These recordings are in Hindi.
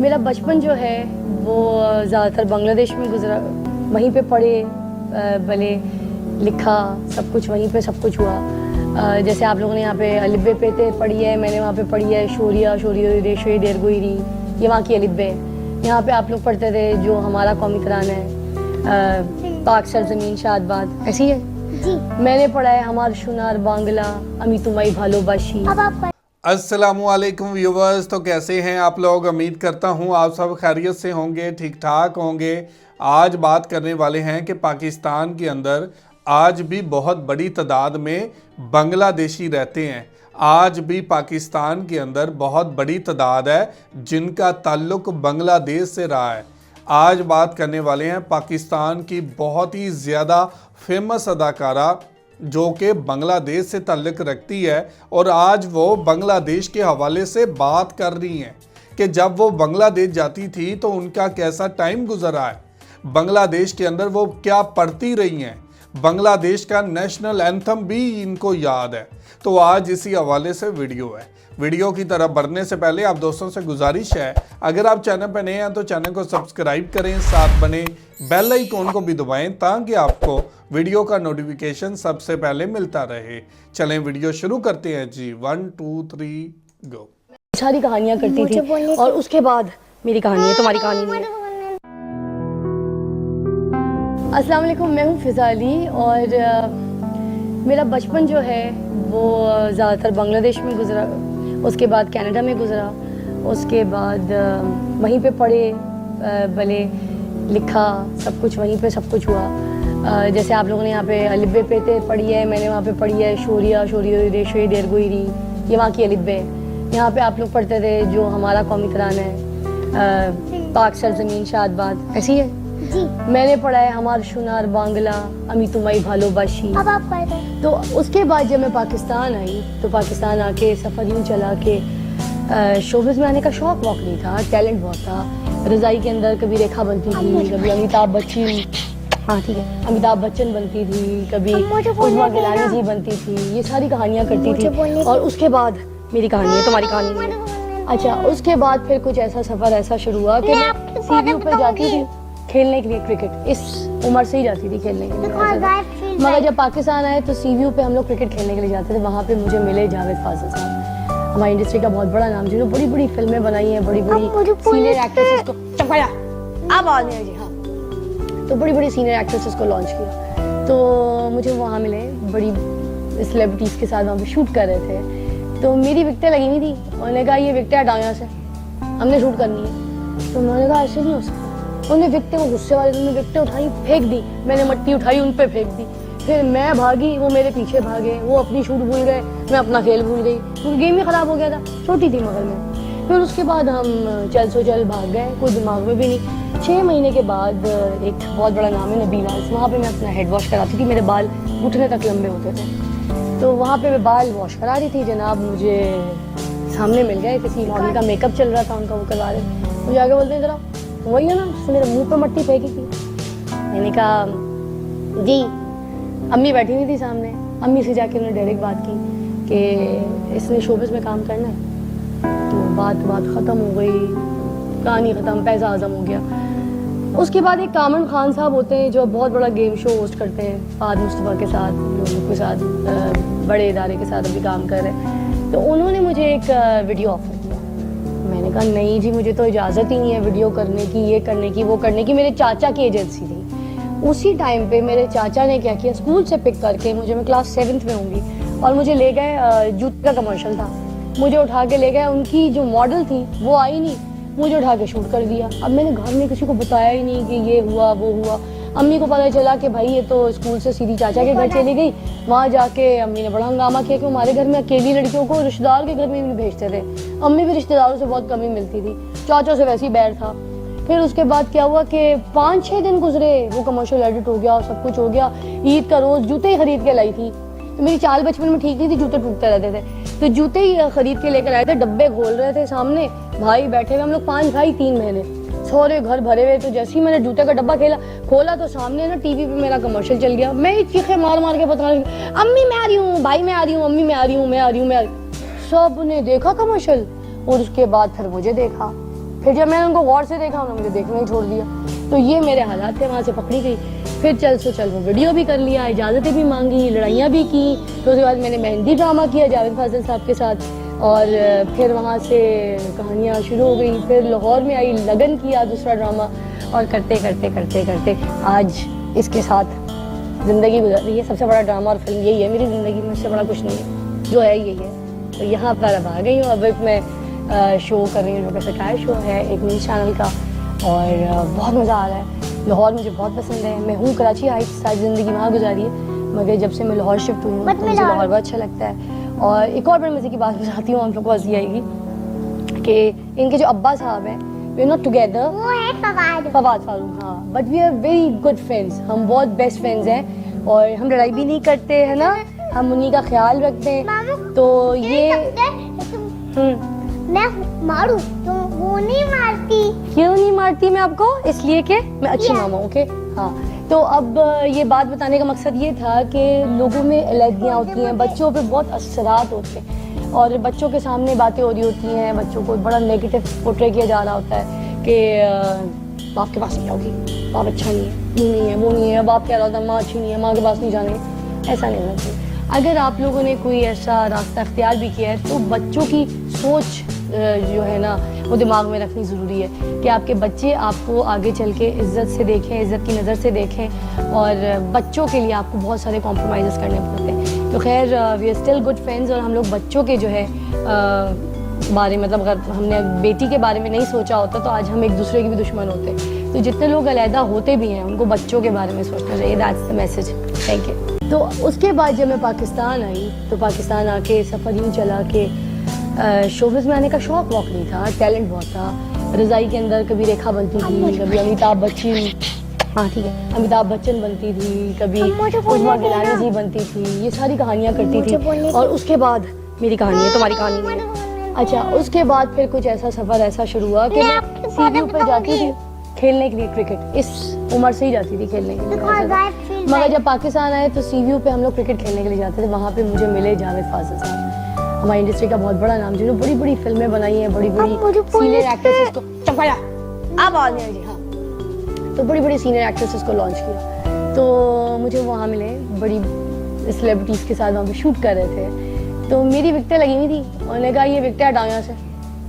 मेरा बचपन जो है वो ज़्यादातर बांग्लादेश में गुजरा। वहीं पे पढ़े भले लिखा सब कुछ वहीं पे सब कुछ हुआ। जैसे आप लोगों ने यहाँ पे अलिब्बे पेते पढ़ी है, मैंने वहाँ पे पढ़ी है शोरिया शोरियो रेशो देरगोईरी, ये वहाँ की अलिब्बे। यहाँ पे आप लोग पढ़ते थे जो हमारा कौमी तराना है पाक सरजमीन शादबाद, ऐसी है जी। मैंने पढ़ा है हमार शुनार बांग्ला अमी तुम्हारी भालोबाशी। अस्सलामुअलैकुम व्यूवर्स, तो कैसे हैं आप लोग। उम्मीद करता हूं आप सब खैरियत से होंगे, ठीक ठाक होंगे। आज बात करने वाले हैं कि पाकिस्तान के अंदर आज भी बहुत बड़ी तादाद में बांग्लादेशी रहते हैं। आज भी पाकिस्तान के अंदर बहुत बड़ी तादाद है जिनका ताल्लुक बांग्लादेश से रहा है। आज बात करने वाले हैं पाकिस्तान की बहुत ही ज़्यादा फेमस अदाकारा जो कि बांग्लादेश से ताल्लुक़ रखती है, और आज वो बांग्लादेश के हवाले से बात कर रही हैं कि जब वो बांग्लादेश जाती थी तो उनका कैसा टाइम गुजरा है, बांग्लादेश के अंदर वो क्या पढ़ती रही हैं, बांग्लादेश का नेशनल एंथम भी इनको याद है। तो आज इसी हवाले से वीडियो है। वीडियो की तरफ बढ़ने से पहले आप दोस्तों से गुजारिश है, अगर आप चैनल पर नए हैं तो चैनल को सब्सक्राइब करें, साथ बने बेल आइकॉन को भी दबाएं ताकि आपको वीडियो का नोटिफिकेशन सबसे पहले मिलता रहे। चलें वीडियो शुरू करते हैं जी। 1 2 3 गो। सारी कहानियाँ करती थी और उसके बाद मेरी कहानी है, तुम्हारी कहानी नहीं है। अस्सलाम वालेकुम, मैं हूँ फ़िज़ा अली और मेरा बचपन जो है वो ज़्यादातर बांग्लादेश में गुजरा, उसके बाद कनाडा में गुजरा, उसके बाद वहीं पे पढ़े भले लिखा सब कुछ वहीं पे सब कुछ हुआ। जैसे आप लोगों ने यहाँ पे अलिब्बे पेते पढ़ी है, मैंने वहाँ पे पढ़ी है शोरिया शोरियो रेशो देरगोईरी, ये वहाँ की अलिब्बे। यहाँ पे आप लोग पढ़ते थे जो हमारा कौमी तराना है पाक सरजमीन शादबाद, ऐसी है जी। मैंने पढ़ा है हमार शुनार बांग्ला अमी तुम्हारी भालोबाशी। अब आप तो उसके बाद जब मैं पाकिस्तान आई तो पाकिस्तान आके सफ़र यूँ चला के शोबिज़ में आने का शौक़ वॉक नहीं था, टैलेंट बहुत था। रज़ाई के अंदर कभी रेखा बनती थी, कभी अमिताभ बच्चन, हाँ ठीक है, अमिताभ बच्चन बनती थी, कभी उस्मा गिलानी जी बनती थी, ये सारी कहानियाँ करती थी। और उसके बाद मेरी कहानी है, तुम्हारी कहानी नहीं है। अच्छा, उसके बाद फिर कुछ ऐसा सफ़र ऐसा शुरू हुआ कि मैं सीवीयू पर जाती थी खेलने के लिए क्रिकेट। इस उम्र से ही जाती थी खेलने के लिए, मगर जब पाकिस्तान आए तो सीवीयू पे हम लोग क्रिकेट खेलने के लिए जाते थे। वहाँ पे मुझे मिले जावेद फाजिल साहब, हमारी इंडस्ट्री का बहुत बड़ा नाम, जिन्होंने बड़ी बड़ी फिल्में बनाई हैं, बड़ी बड़ी सीनियर एक्ट्रेसेस को चपाया अब आ गए जी, हाँ, तो बड़ी बड़ी सीनियर एक्ट्रेसेस को लॉन्च किया। तो मुझे वहाँ मिले, बड़ी सेलिब्रिटीज़ के साथ वहाँ पे शूट कर रहे थे। तो मेरी विकटें लगी हुई थी, उन्होंने कहा ये विकटें हटाओ यहाँ से, हमने शूट करनी है। तो उन्होंने कहा ऐसे नहीं हो सकता। उन्होंने विकटें को गुस्से वाले उन्होंने विकटें उठाई फेंक दी, मैंने मट्टी उठाई उन पे फेंक दी। फिर मैं भागी, वो मेरे पीछे भागे, वो अपनी शूट भूल गए, मैं अपना खेल भूल गई, क्योंकि गेम ही ख़राब हो गया था, छोटी थी मगर मैं। फिर उसके बाद हम चल सो चल भाग गए, कोई दिमाग में भी नहीं। 6 महीने के बाद एक बहुत बड़ा नाम है नबीला, वहाँ पे मैं अपना हेड वॉश कराती थी, मेरे बाल घुटने तक लंबे होते थे। तो वहाँ पे मैं बाल वॉश करा रही थी, जनाब मुझे सामने मिल गए, किसी मॉडल का मेकअप चल रहा था उनका, वो करवा रहे। मुझे आगे बोलते हैं जरा वही है ना, उसने मेरे मुंह पे मट्टी फेंकी थी। मैंने कहा जी, अम्मी बैठी हुई थी सामने, अम्मी से जाके उन्होंने डायरेक्ट बात की कि इसने शोबिज़ में काम करना है। तो बात ख़त्म हो गई, कहानी ख़त्म, पैसा हज़म हो गया। उसके बाद एक कामन खान साहब होते हैं जो बहुत बड़ा गेम शो होस्ट करते हैं, फ़ाद मुस्तफ़ा के साथ, लोगों के साथ, बड़े इदारे के साथ अभी काम कर रहे हैं। तो उन्होंने मुझे एक वीडियो ऑफर किया। मैंने कहा नहीं जी, मुझे तो इजाज़त ही नहीं है वीडियो करने की, ये करने की, वो करने की। मेरे चाचा की एजेंसी थी। उसी टाइम पे मेरे चाचा ने क्या किया, स्कूल से पिक करके मुझे, मैं क्लास 7th में होंगी, और मुझे ले गए, जूते का कमर्शियल था, मुझे उठा के ले गए। उनकी जो मॉडल थी वो आई नहीं, मुझे उठा के शूट कर दिया। अब मैंने घर में किसी को बताया ही नहीं कि ये हुआ वो हुआ। अम्मी को पता चला कि भाई ये तो स्कूल से सीधी चाचा के घर चली गई। वहाँ जाके अम्मी ने बड़ा हंगामा किया कि हमारे घर में अकेली लड़कियों को रिश्तेदार के घर में भी भेजते थे। अम्मी भी रिश्तेदारों से बहुत कमी मिलती थी, चाचा से वैसे ही बैर था। फिर उसके बाद क्या हुआ कि 5-6 दिन गुजरे, वो कमर्शियल एडिट हो गया, सब कुछ हो गया। ईद का रोज़ जूते ही खरीद के लाई थी। तो मेरी चाल बचपन में ठीक नहीं थी, जूते टूटते रहते थे, तो जूते ही खरीद के लेकर आए थे। डब्बे खोल रहे थे सामने, भाई बैठे हुए, हम लोग 5 भाई 3 बहनें, सारे घर भरे हुए। तो जैसे ही मैंने जूते का डब्बा खोला तो सामने ना टीवी पे मेरा कमर्शियल चल गया। मैं ही चीखे मार मार के बता रही, अम्मी मैं आ रही हूँ, भाई मैं आ रही हूँ, अम्मी मैं आ रही हूँ, मैं आ रही हूँ, मैं। सब ने देखा कमर्शियल, और उसके बाद फिर मुझे देखा। फिर जब मैंने उनको गौर से देखा उन्होंने मुझे देखना ही छोड़ दिया। तो ये मेरे हालात थे, वहाँ से पकड़ी गई। फिर चल सो चल वो वीडियो भी कर लिया, इजाज़तें भी मांगी, लड़ाइयाँ भी की। तो उसके बाद मैंने मेहंदी ड्रामा किया जावेद फाजिल साहब के साथ, और फिर वहाँ से कहानियाँ शुरू हो गई। फिर लाहौर में आई, लगन किया दूसरा ड्रामा, और करते करते करते करते आज इसके साथ ज़िंदगी गुजर रही है। सबसे बड़ा ड्रामा और फिल्म यही है मेरी ज़िंदगी में, इससे बड़ा कुछ नहीं है, जो है यही है। तो यहाँ पर अब आ गई हूँ। अब एक मैं शो कर रही हूँ जो कि सकाय शो है, एक न्यूज़ चैनल का, और बहुत मज़ा आ रहा है। लाहौर मुझे बहुत पसंद है। मैं हूँ कराची हाइट्स, सारी ज़िंदगी वहाँ गुजारी है, मगर जब से मैं लाहौर शिफ्ट हुई हूँ तो मुझे लाहौर बहुत अच्छा लगता है। और एक और बड़ी मज़े की बात बताती हूँ, हम लोग को हंसी आएगी कि इनके जो अब्बा साहब हैं, वी आर नॉट टुगेदर, वो है फवाद। फवाद फारूक, हाँ, but we are very good friends. हम बहुत बेस्ट फ्रेंड्स हैं, और हम लड़ाई भी नहीं करते है ना, हम उन्हीं का ख्याल रखते हैं। तो ये मैं मारूं तो वो नहीं मारती। क्यों नहीं मारती मैं आपको? इसलिए कि मैं अच्छी मामा हूँ। ओके, हाँ। तो अब ये बात बताने का मकसद ये था कि लोगों में अलर्जियाँ होती हैं, बच्चों पे बहुत असरात होते हैं, और बच्चों के सामने बातें हो रही होती हैं, बच्चों को बड़ा नेगेटिव पोर्ट्रे किया जा रहा होता है कि बाप के पास नहीं जाओगी, बाप अच्छा नहीं है, ये नहीं है, वो नहीं है। बाप कह रहा होता है माँ अच्छी नहीं है, माँ के पास नहीं जाने। ऐसा नहीं होना चाहिए। अगर आप लोगों ने कोई ऐसा रास्ता अख्तियार भी किया है तो बच्चों की सोच जो है ना वो दिमाग में रखनी ज़रूरी है कि आपके बच्चे आपको आगे चल के इज़्ज़त से देखें, इज़्ज़त की नज़र से देखें, और बच्चों के लिए आपको बहुत सारे कॉम्प्रोमाइज़ करने पड़ते हैं। तो खैर we are still good friends, और हम लोग बच्चों के जो है बारे मतलब अगर हमने बेटी के बारे में नहीं सोचा होता तो आज हम एक दूसरे के भी दुश्मन होते। तो जितने लोग अलहदा होते भी हैं उनको बच्चों के बारे में सोचना चाहिए। That's the message. Thank you. तो उसके बाद जब मैं पाकिस्तान आई तो पाकिस्तान आके सफ़र यूँ चला कि शोबिज़ में आने का शौक़ वॉक नहीं था, टैलेंट बहुत था। रज़ाई के अंदर कभी रेखा बनती थी, कभी अमिताभ बच्चन, हाँ ठीक है, अमिताभ बच्चन बनती थी, कभी उस्मा गिलानी जी बनती थी, ये सारी कहानियाँ करती थी। और उसके बाद मेरी कहानी है, तुम्हारी कहानी नहीं है। अच्छा, उसके बाद फिर कुछ ऐसा सफ़र ऐसा शुरू हुआ कि मैं सीव्यू पर जाती थी खेलने के लिए क्रिकेट। इस उम्र से ही जाती थी खेलने के लिए। मगर जब पाकिस्तान आए तो सीव्यू पे हम लोग क्रिकेट खेलने के लिए जाते थे। वहाँ पे मुझे मिले जावेद फाजिल साहब, हमारी इंडस्ट्री का बहुत बड़ा नाम, जिन्होंने बड़ी बड़ी फिल्में बनाई हैं, बड़ी बड़ी सीनियर एक्ट्रेसेस को चंपाया अब आ गए जी, हाँ, तो बड़ी बड़ी सीनियर एक्ट्रेसेस को लॉन्च किया। तो मुझे वहाँ मिले, बड़ी सेलिब्रिटीज़ के साथ वहाँ पे शूट कर रहे थे। तो मेरी विकटें लगी हुई थी, उन्होंने कहा ये विकटें हटाओ यहाँ से,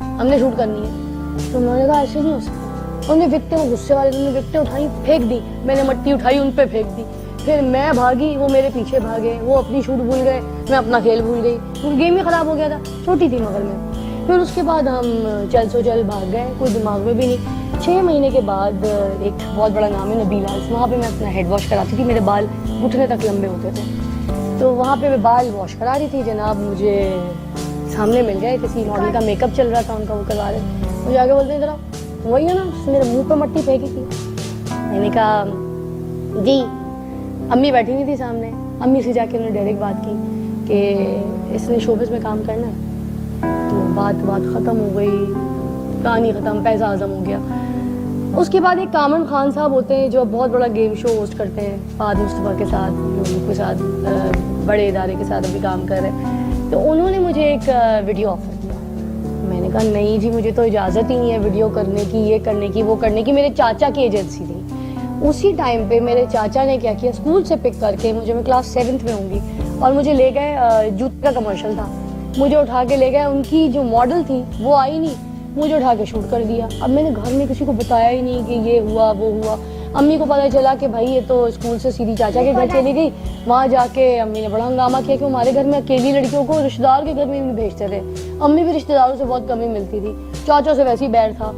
हमने शूट करनी है। तो उन्होंने कहा ऐसे नहीं हो सकता। उन्होंने विकटें, वो गुस्से वाले, उन्होंने विकटें उठाई फेंक दी, मैंने मट्टी उठाई उन पर फेंक दी। फिर मैं भागी, वो मेरे पीछे भागे, वो अपनी शूट भूल गए, मैं अपना खेल भूल गई, क्योंकि गेम ही ख़राब हो गया था, छोटी थी मगर मैं। फिर उसके बाद हम चल सो चल भाग गए, कोई दिमाग में भी नहीं। 6 महीने के बाद एक बहुत बड़ा नाम है नबीला, वहाँ पे मैं अपना हेड वॉश कराती थी, मेरे बाल घुटने तक लंबे होते थे। तो वहाँ पे मैं बाल वॉश करा रही थी, जनाब मुझे सामने मिल गए, किसी मॉडल का मेकअप चल रहा था उनका, वो करवा रहे। मुझे आगे बोलते हैं जरा वही है ना मेरे मुँह पर मट्टी फेंकी थी। मैंने कहा जी, अम्मी बैठी हुई थी सामने, अम्मी से जाके उन्होंने डायरेक्ट बात की कि इसने शोबिज़ में काम करना है। तो बात ख़त्म हो गई, कहानी ख़त्म, पैसा आज़म हो गया। उसके बाद एक कामरान खान साहब होते हैं जो बहुत बड़ा गेम शो होस्ट करते हैं फाद मुस्तफ़ा के साथ, लोगों के साथ, बड़े इदारे के साथ अभी काम कर रहे हैं। तो उन्होंने मुझे एक वीडियो ऑफर किया। मैंने कहा नहीं जी, मुझे तो इजाज़त ही नहीं है वीडियो करने की, ये करने की, वो करने की। मेरे चाचा की एजेंसी थी। उसी टाइम पे मेरे चाचा ने क्या किया, स्कूल से पिक करके मुझे, मैं क्लास 7th में होंगी, और मुझे ले गए, जूते का कमर्शियल था, मुझे उठा के ले गए। उनकी जो मॉडल थी वो आई नहीं, मुझे उठा के शूट कर दिया। अब मैंने घर में किसी को बताया ही नहीं कि ये हुआ वो हुआ। अम्मी को पता चला कि भाई ये तो स्कूल से सीधी चाचा के घर चली गई। वहाँ जाके अम्मी ने बड़ा हंगामा किया कि हमारे घर में अकेली लड़कियों को रिश्तेदार के घर में भी भेजते थे। अम्मी भी रिश्तेदारों से बहुत कमी मिलती थी, चाचों से वैसे ही बैर था।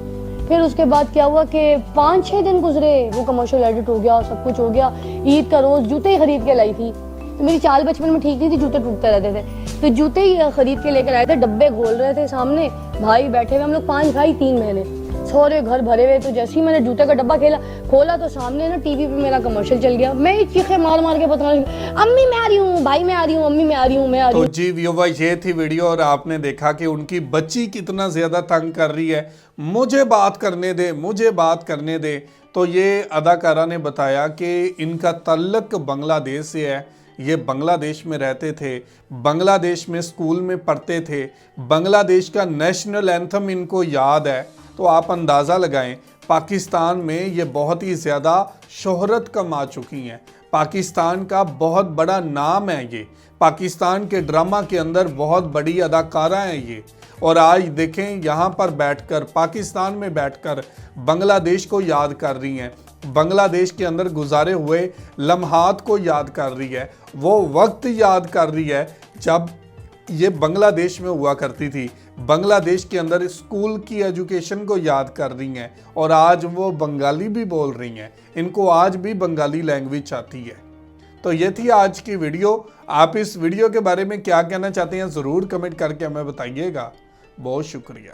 फिर उसके बाद क्या हुआ कि 5-6 दिन गुजरे, वो कमर्शियल एडिट हो गया, सब कुछ हो गया। ईद का रोज़ जूते ही खरीद के लाई थी। तो मेरी चाल बचपन में ठीक नहीं थी, जूते टूटते रहते थे, तो जूते ही खरीद के लेकर आए थे, डब्बे घोल रहे थे सामने, भाई बैठे हुए, हम लोग 5 भाई 3 बहनें, सारे घर भरे हुए। तो जैसे ही मैंने जूते का डब्बा खोला तो सामने ना टीवी पे मेरा कमर्शियल चल गया। मैं ही चीखे मार मार के बताने लगी, अम्मी मैं आ रही हूँ, भाई मैं आ रही हूँ, अम्मी मैं आ रही हूँ, मैं आ रही हूँ। तो जी व्यूअर, ये थी वीडियो, और आपने देखा कि उनकी बच्ची कितना ज़्यादा तंग कर रही है, मुझे बात करने दे, मुझे बात करने दे। तो ये अदाकारा ने बताया कि इनका तल्लक बांग्लादेश से है, ये बांग्लादेश में रहते थे, बांग्लादेश में स्कूल में पढ़ते थे, बांग्लादेश का नेशनल एंथम इनको याद है, तो आप अंदाज़ा लगाएं पाकिस्तान में ये बहुत ही ज़्यादा शोहरत कमा चुकी हैं। पाकिस्तान का बहुत बड़ा नाम है ये, पाकिस्तान के ड्रामा के अंदर बहुत बड़ी अदाकारा हैं ये। और आज देखें यहाँ पर बैठकर, पाकिस्तान में बैठकर बांग्लादेश को याद कर रही हैं, बांग्लादेश के अंदर गुजारे हुए लम्हात को याद कर रही है, वो वक्त याद कर रही है जब ये बांग्लादेश में हुआ करती थी, बांग्लादेश के अंदर स्कूल की एजुकेशन को याद कर रही हैं। और आज वो बंगाली भी बोल रही हैं, इनको आज भी बंगाली लैंग्वेज आती है। तो ये थी आज की वीडियो। आप इस वीडियो के बारे में क्या कहना चाहते हैं ज़रूर कमेंट करके हमें बताइएगा। बहुत शुक्रिया।